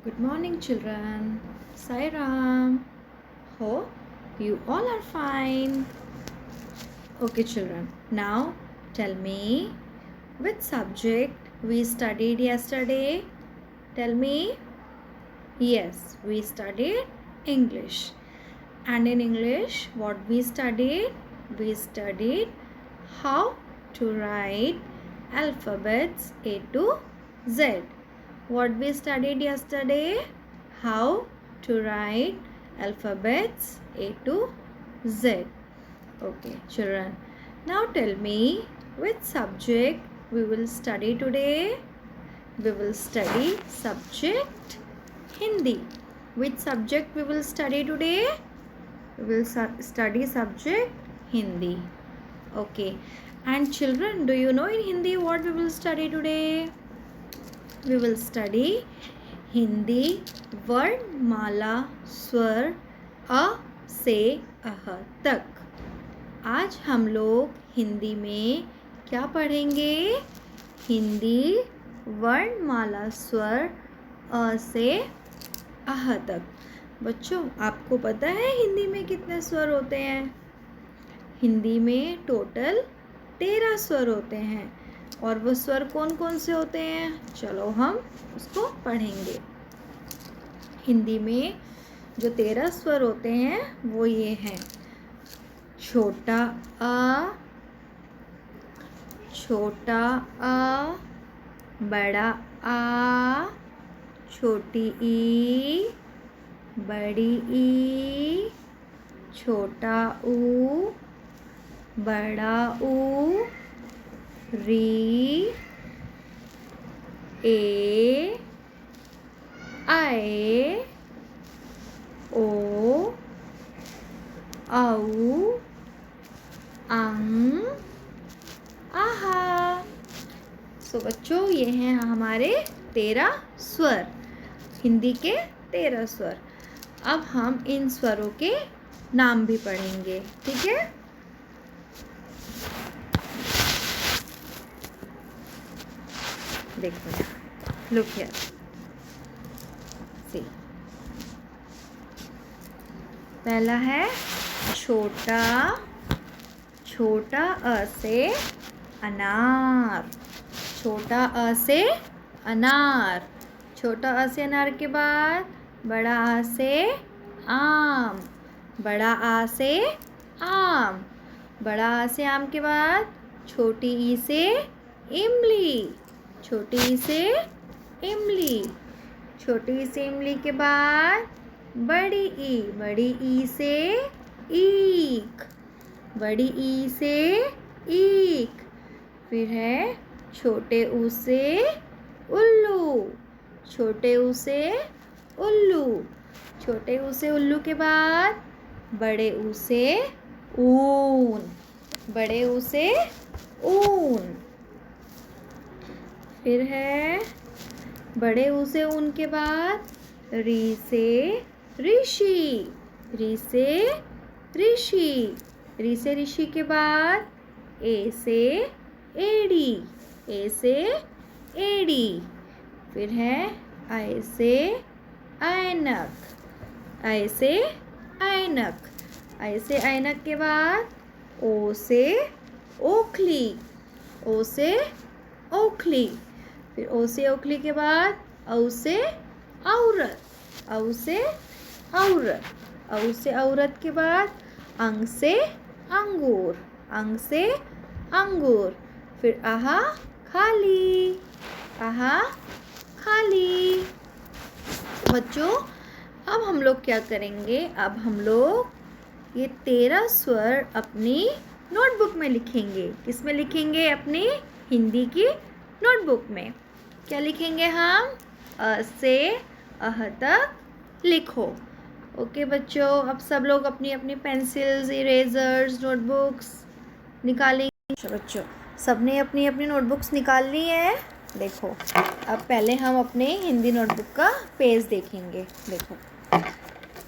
Good morning, children. Sai Ram. Hope you all are fine. Okay, children. Now tell me which subject we studied yesterday. Tell me. Yes, we studied English. And in English, what we studied? We studied how to write alphabets A to Z. What we studied yesterday? How to write alphabets A to Z. Okay, children. Now tell me which subject we will study today? We will study subject Hindi. Which subject we will study today? We will study subject Hindi. Okay. And children, do you know in Hindi what we will study today? We will study Hindi वर्णमाला स्वर अ से अह तक। आज हम लोग हिंदी में क्या पढ़ेंगे? हिंदी वर्णमाला स्वर अ से अह तक। बच्चों, आपको पता है हिंदी में कितने स्वर होते हैं? हिंदी में टोटल 13 स्वर होते हैं। और वो स्वर कौन कौन से होते हैं? चलो हम उसको पढ़ेंगे। हिंदी में जो 13 स्वर होते हैं वो ये हैं: छोटा अ, छोटा अ, बड़ा आ, छोटी ई, बड़ी ई, छोटा ऊ, बड़ा ऊ, री, ए, आए, ओ, औ, अं, आहा। सो बच्चों, ये हैं हमारे 13 स्वर, हिंदी के 13 स्वर। अब हम इन स्वरों के नाम भी पढ़ेंगे, ठीक है? देखो, लुक हियर, सी। पहला है छोटा, छोटा अ से अनार, छोटा अ से अनार। छोटा अ से अनार के बाद बड़ा आ से आम, बड़ा आ से आम। बड़ा आ से आम के बाद छोटी ई से इमली, छोटी ई से इमली। छोटी ई से इमली के बाद बड़ी ई से ईख, बड़ी ई से ईख। फिर है छोटे ऊ से उल्लू, छोटे ऊ से उल्लू। छोटे ऊ से उल्लू के बाद बड़े ऊ से ऊन, बड़े ऊ से ऊन। फिर है बड़े ऊ से ऊन के बाद री से ऋषि, री से ऋषि। री से ऋषि के बाद ए से एड़ी, ए से एड़ी। फिर है ऐ से ऐनक, ऐ से ऐनक। ऐ से ऐनक के बाद ओ से ओखली, ओ से ओखली। फिर ओ से ओखली के बाद औ से औरत, औ से औरत। औ से औरत के बाद अंग से अंगूर, अंग से अंगूर। फिर आहा खाली, आहा खाली। बच्चों, अब हम लोग क्या करेंगे? अब हम लोग ये 13 स्वर अपनी नोटबुक में लिखेंगे। किस में लिखेंगे? अपनी हिंदी की नोटबुक में। क्या लिखेंगे हम? अ से अह तक लिखो। ओके बच्चों, अब सब लोग अपनी अपनी पेंसिल्स, इरेजर्स, नोटबुक्स निकालेंगे। बच्चों, सबने अपनी अपनी नोटबुक्स निकाल ली है। देखो, अब पहले हम अपने हिंदी नोटबुक का पेज देखेंगे। देखो,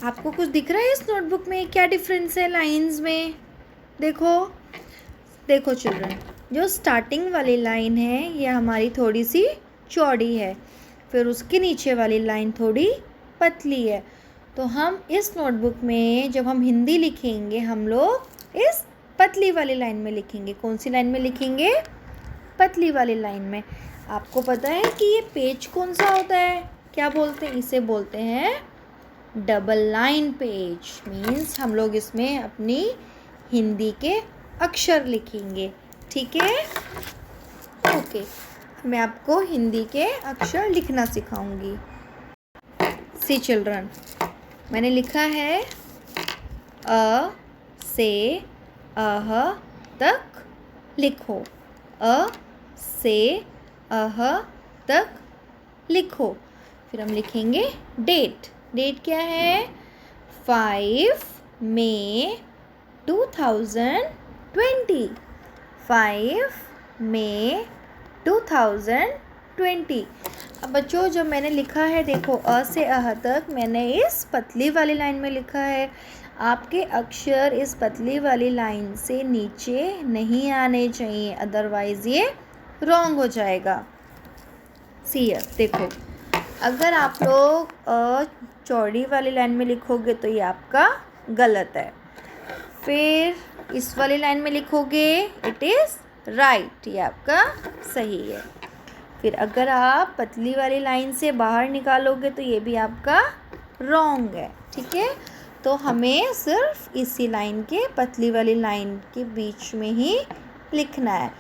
आपको कुछ दिख रहा है इस नोटबुक में? क्या डिफरेंस है लाइंस में? देखो, देखो चिल्ड्रन, जो स्टार्टिंग वाली लाइन है ये हमारी थोड़ी सी चौड़ी है। फिर उसके नीचे वाली लाइन थोड़ी पतली है। तो हम इस नोटबुक में जब हम हिंदी लिखेंगे हम लोग इस पतली वाली लाइन में लिखेंगे। कौन सी लाइन में लिखेंगे? पतली वाली लाइन में। आपको पता है कि ये पेज कौन सा होता है? क्या बोलते हैं? इसे बोलते हैं डबल लाइन पेज। मीन्स हम लोग इसमें अपनी हिंदी के अक्षर लिखेंगे। ठीक है? ओके, मैं आपको हिंदी के अक्षर लिखना सिखाऊंगी। सी चिल्ड्रन, मैंने लिखा है अ से अह तक लिखो। अ से अह तक लिखो। फिर हम लिखेंगे डेट। डेट क्या है? 5 मई 2020। 5 मई 2020। अब बच्चों, जब मैंने लिखा है, देखो अ से अह तक मैंने इस पतली वाली लाइन में लिखा है। आपके अक्षर इस पतली वाली लाइन से नीचे नहीं आने चाहिए, अदरवाइज ये रॉन्ग हो जाएगा। सी देखो, अगर आप लोग चौड़ी वाली लाइन में लिखोगे तो ये आपका गलत है। फिर इस वाली लाइन में लिखोगे इट इज़ राइट, ये आपका सही है। फिर अगर आप पतली वाली लाइन से बाहर निकालोगे तो ये भी आपका रॉन्ग है। ठीक है? तो हमें सिर्फ इसी लाइन के पतली वाली लाइन के बीच में ही लिखना है।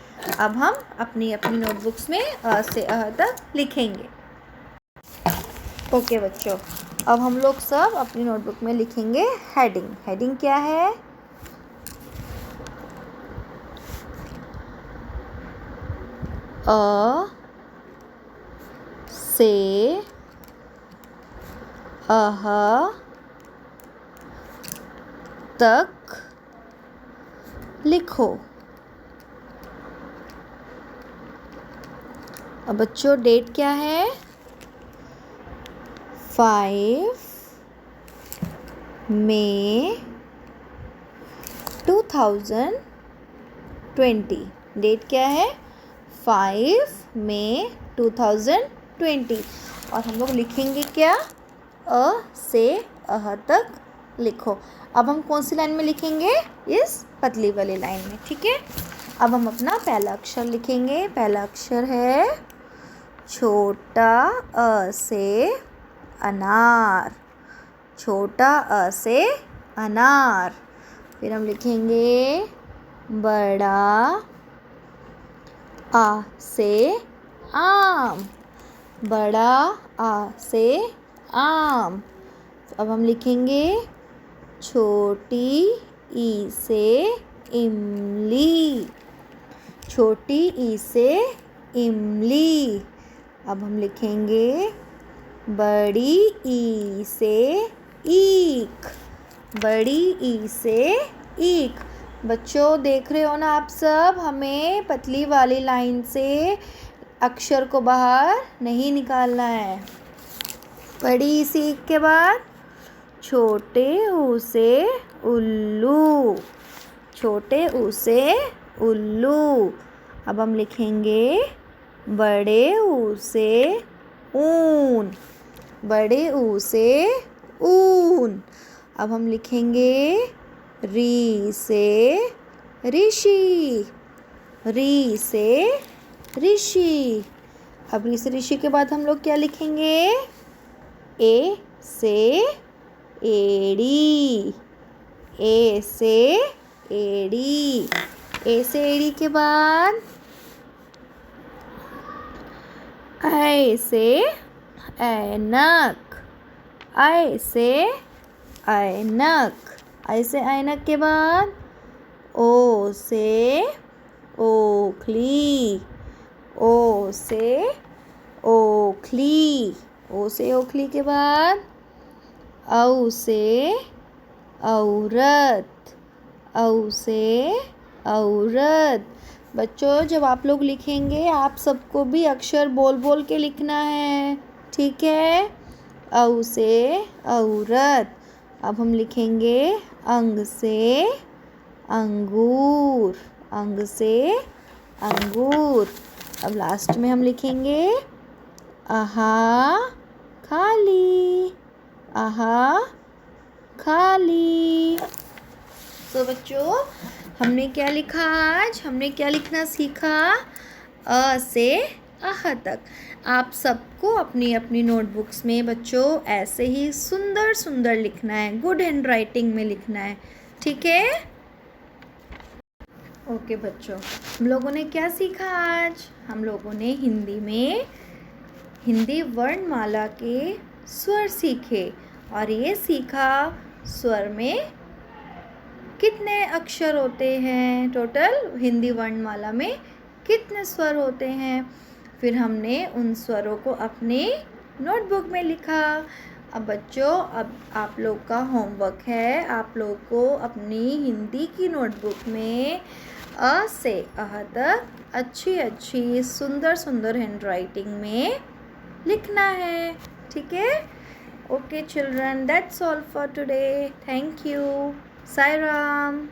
अब हम अपनी अपनी नोटबुक्स में अ से अह तक लिखेंगे। ओके बच्चों, अब हम लोग सब अपनी नोटबुक में लिखेंगे हेडिंग। हेडिंग क्या है? अ से अह तक लिखो। अब बच्चों, डेट क्या है? 5 मई 2020। डेट क्या है? 5 मई 2020। और हम लोग लिखेंगे क्या? अ से अह तक लिखो। अब हम कौन सी लाइन में लिखेंगे? इस पतली वाली लाइन में। ठीक है? अब हम अपना पहला अक्षर लिखेंगे। पहला अक्षर है छोटा अ से अनार। छोटा अ से अनार। फिर हम लिखेंगे बड़ा आ से आम। बड़ा आ से आम। अब हम लिखेंगे छोटी ई से इमली। छोटी ई से इमली। अब हम लिखेंगे बड़ी ई से ईख। बड़ी ई से ईख। बच्चों, देख रहे हो ना आप सब, हमें पतली वाली लाइन से अक्षर को बाहर नहीं निकालना है। बड़ी ई से ईख के बाद छोटे ऊ से उल्लू। छोटे ऊ से उल्लू। अब हम लिखेंगे बड़े ऊ से ऊन। बड़े ऊ से ऊन। अब हम लिखेंगे री से ऋषि। री से ऋषि। अब री से ऋषि के बाद हम लोग क्या लिखेंगे? ए से एड़ी। ए से एड़ी। ए से एड़ी के बाद ऐ से ऐनक। ऐ से ऐनक। ऐ से ऐनक के बाद ओ से ओखली। ओ से ओखली। ओ से ओखली के बाद औ से औरत। औ से औरत। बच्चों, जब आप लोग लिखेंगे आप सबको भी अक्षर बोल बोल के लिखना है। ठीक है? औ से औरत। अब हम लिखेंगे अंग से अंगूर। अंग से अंगूर। अब लास्ट में हम लिखेंगे आहा खाली, आहा खाली। तो बच्चों हमने क्या लिखा आज? हमने क्या लिखना सीखा? अ से आह तक। आप सबको अपनी अपनी नोटबुक्स में बच्चों ऐसे ही सुंदर सुंदर लिखना है, गुड हैंड राइटिंग में लिखना है, ठीक है? ओके बच्चों, हम लोगों ने क्या सीखा आज? हम लोगों ने हिंदी में हिंदी वर्णमाला के स्वर सीखे और ये सीखा स्वर में कितने अक्षर होते हैं, टोटल हिंदी वर्णमाला में कितने स्वर होते हैं। फिर हमने उन स्वरों को अपने नोटबुक में लिखा। अब बच्चों, अब आप लोग का होमवर्क है, आप लोग को अपनी हिंदी की नोटबुक में अ से अह तक अच्छी अच्छी सुंदर सुंदर हैंड राइटिंग में लिखना है, ठीक है? Okay children, that's all for today. Thank you. Sai Ram.